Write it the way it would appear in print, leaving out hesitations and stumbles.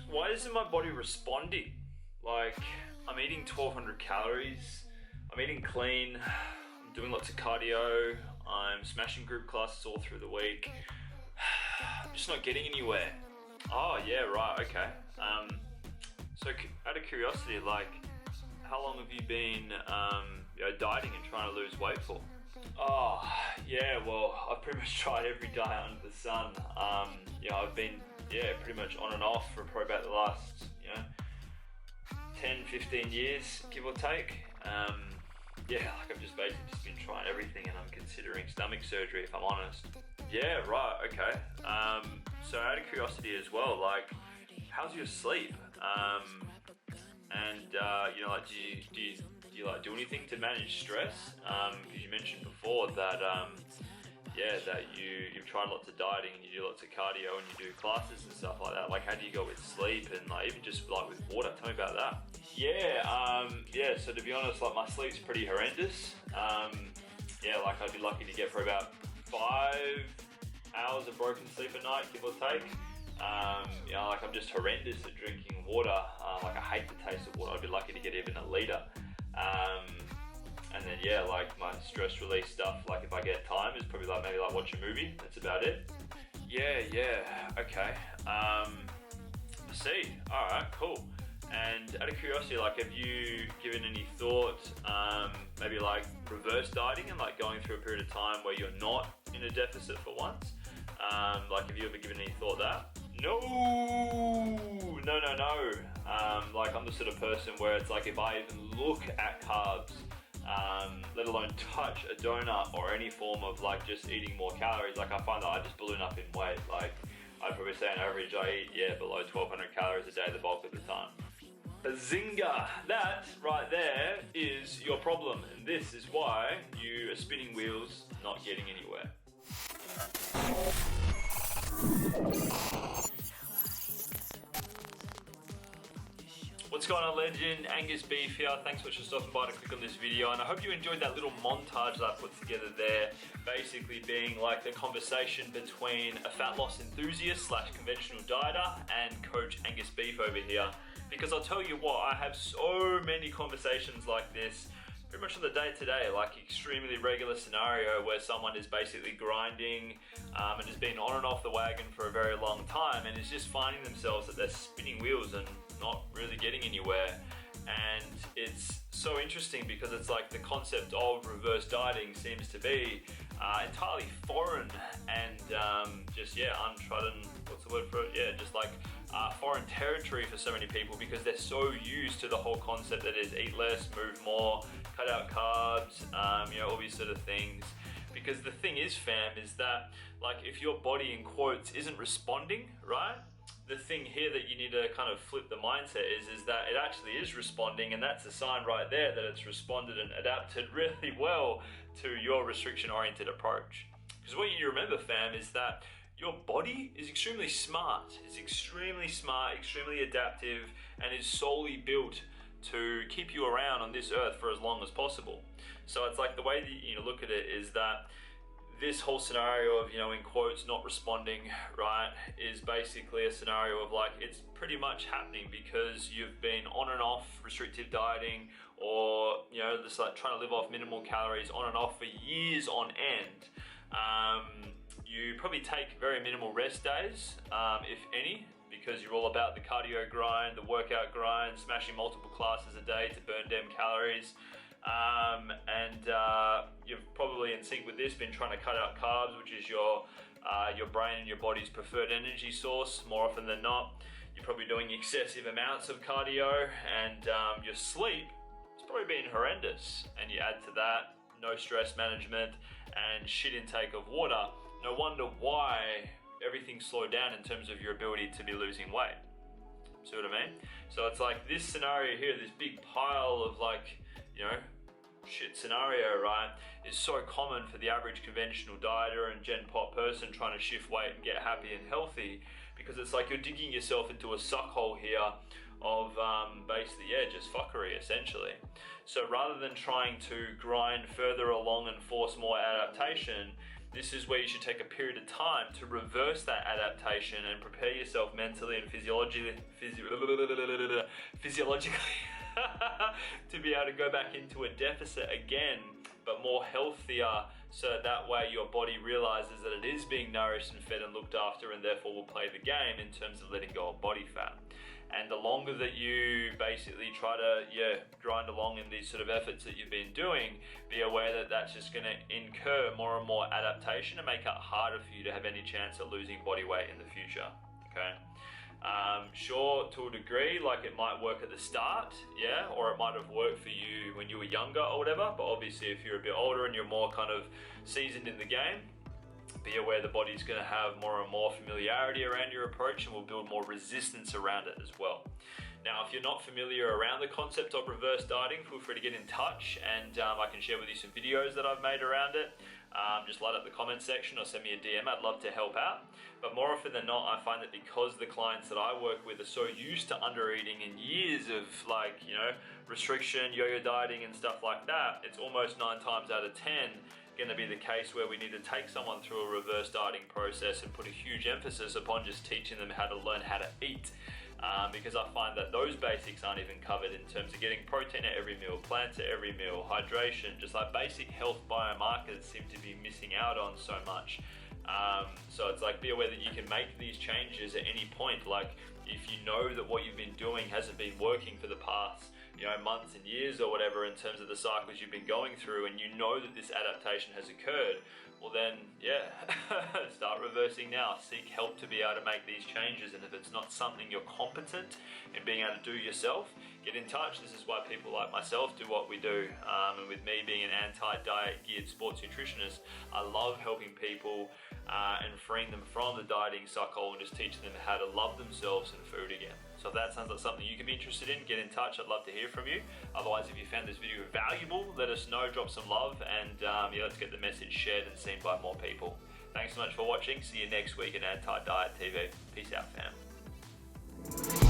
why isn't my body responding? Like, I'm eating 1200 calories, I'm eating clean, I'm doing lots of cardio, I'm smashing group classes all through the week. I'm just not getting anywhere. Oh yeah, right, okay. So out of curiosity, like, how long have you been dieting and trying to lose weight for? Oh, yeah, well, I've pretty much tried every diet under the sun. I've been, pretty much on and off for probably about the last, 10, 15 years, give or take. I've just basically just been trying everything, and I'm considering stomach surgery, if I'm honest. Yeah, right, okay. So out of curiosity as well, like, how's your sleep? Do you like do anything to manage stress? Because you mentioned before that that you've tried lots of dieting and you do lots of cardio and you do classes and stuff like that. Like, how do you go with sleep and like even just like with water? Tell me about that. So to be honest, like, my sleep's pretty horrendous. I'd be lucky to get for about 5 hours of broken sleep a night, give or take. I'm just horrendous at drinking water. I hate the taste of water. I'd be lucky to get even a litre. My stress release stuff, like if I get time, is probably maybe watch a movie. That's about it. Okay. I see. Alright, cool. And out of curiosity, like, have you given any thought, maybe like reverse dieting and like going through a period of time where you're not in a deficit for once? Have you ever given any thought that? No. I'm the sort of person where it's like, if I even look at carbs, let alone touch a donut or any form of like just eating more calories, like, I find that I just balloon up in weight. Like, I'd probably say on average I eat below 1200 calories a day the bulk of the time. Bazinga! That right there is your problem, and this is why you are spinning wheels, not getting anywhere. What's going on, legend? Angus Beef here. Thanks so much for stopping by to click on this video, and I hope you enjoyed that little montage that I put together there, basically being like the conversation between a fat loss enthusiast / conventional dieter and Coach Angus Beef over here. Because I'll tell you what, I have so many conversations like this pretty much on the day-to-day, like extremely regular scenario where someone is basically grinding and has been on and off the wagon for a very long time and is just finding themselves that they're spinning wheels and not really getting anywhere. And it's so interesting because it's like the concept of reverse dieting seems to be entirely foreign and untrodden, what's the word for it? Yeah, just like foreign territory for so many people, because they're so used to the whole concept that is eat less, move more, cut out carbs, all these sort of things. Because the thing is, fam, is that like if your body in quotes isn't responding, right? The thing here that you need to kind of flip the mindset is that it actually is responding, and that's a sign right there that it's responded and adapted really well to your restriction-oriented approach. Because what you need to remember, fam, is that your body is extremely smart. It's extremely smart, extremely adaptive, and is solely built to keep you around on this earth for as long as possible. So it's like the way that you look at it is that this whole scenario of, in quotes, not responding, right, is basically a scenario of like, it's pretty much happening because you've been on and off restrictive dieting or, just like trying to live off minimal calories on and off for years on end. You probably take very minimal rest days, if any, because you're all about the cardio grind, the workout grind, smashing multiple classes a day to burn damn calories. You've probably, in sync with this, been trying to cut out carbs, which is your brain and your body's preferred energy source more often than not. You're probably doing excessive amounts of cardio, and your sleep has probably been horrendous. And you add to that no stress management and shit intake of water. No wonder why everything slowed down in terms of your ability to be losing weight. See what I mean? So it's like this scenario here, this big pile of like, shit scenario, right, is so common for the average conventional dieter and Gen Pop person trying to shift weight and get happy and healthy, because it's like you're digging yourself into a suck hole here of just fuckery essentially. So rather than trying to grind further along and force more adaptation, this is where you should take a period of time to reverse that adaptation and prepare yourself mentally and physiologically to be able to go back into a deficit again, but more healthier, so that way your body realizes that it is being nourished and fed and looked after, and therefore will play the game in terms of letting go of body fat. And the longer that you basically try to grind along in these sort of efforts that you've been doing, be aware that that's just going to incur more and more adaptation and make it harder for you to have any chance at losing body weight in the future. Okay. Sure, to a degree, like it might work at the start, or it might have worked for you when you were younger or whatever, but obviously if you're a bit older and you're more kind of seasoned in the game, be aware the body's going to have more and more familiarity around your approach and will build more resistance around it as well. Now, if you're not familiar around the concept of reverse dieting, feel free to get in touch, and I can share with you some videos that I've made around it. Just light up the comment section or send me a DM. I'd love to help out. But more often than not, I find that because the clients that I work with are so used to under eating and years of restriction, yo-yo dieting and stuff like that, it's almost 9 times out of 10 going to be the case where we need to take someone through a reverse dieting process and put a huge emphasis upon just teaching them how to learn how to eat. Because I find that those basics aren't even covered in terms of getting protein at every meal, plants at every meal, hydration, just like basic health biomarkers seem to be missing out on so much. So it's like, be aware that you can make these changes at any point. Like if you know that what you've been doing hasn't been working for the past months and years or whatever in terms of the cycles you've been going through, and you know that this adaptation has occurred, well then, start reversing now. Seek help to be able to make these changes, and if it's not something you're competent in being able to do yourself, get in touch. This is why people like myself do what we do, and with me being an anti-diet geared sports nutritionist, I love helping people and freeing them from the dieting cycle and just teaching them how to love themselves and food again. So if that sounds like something you can be interested in, get in touch. I'd love to hear from you. Otherwise, if you found this video valuable, let us know, drop some love, and let's get the message shared and seen by more people. Thanks so much for watching. See you next week at Anti-Diet TV. Peace out, fam.